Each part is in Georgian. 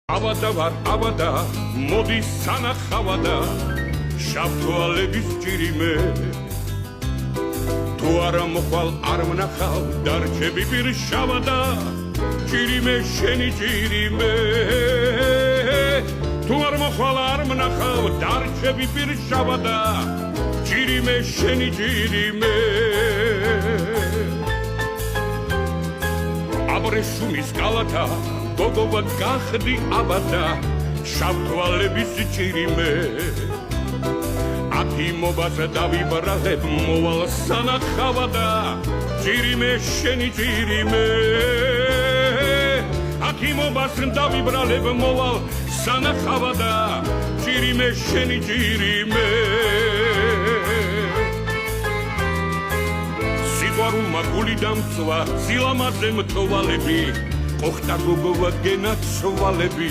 Avada var avada, modis sana havada, şaptualebis cirime. Tuara mokhval ar mnakhav, darchები bir shavada, cirime sheni cirime. Tuara mokhval ar mnakhav, darchები bir shavada, cirime sheni cirime. Abreshumis galata გოგოვა გახდი აბადა შავთვალების ჭირიმე ათი მობაზა დავიბრალებ მოვალ სანახავადა ჭირიმე შენი ჭირიმე ათი მობაზა დავიბრალებ მოვალ სანახავადა ჭირიმე შენი ჭირიმე სიყვარულმა გული დამწვა სილამაზე მთოვალები ოხტა გოგოვა გენაცვალები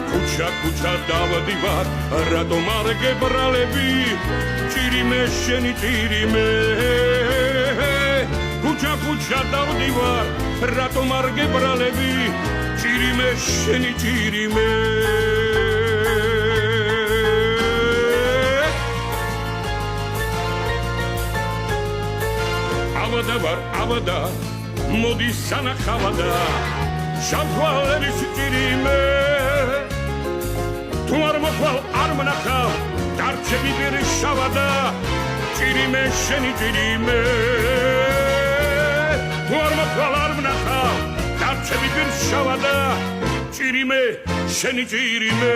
ქუჩა ქუჩა დავდივარ რატომ არ გებრალები ჭირიმე შენი ჭირიმე ქუჩა ქუჩა დავდივარ რატომ არ გებრალები ჭირიმე შენი ჭირიმე ავადა ვარ ავადა modis sana havada შავთვალების ჭირიმე თუ არ მოხვალ არ მნახავ დარჩები ვერ შავადა ჭირიმე შენი ჭირიმე თუ არ მოხვალ არ მნახავ დარჩები ვერ შავადა ჭირიმე შენი ჭირიმე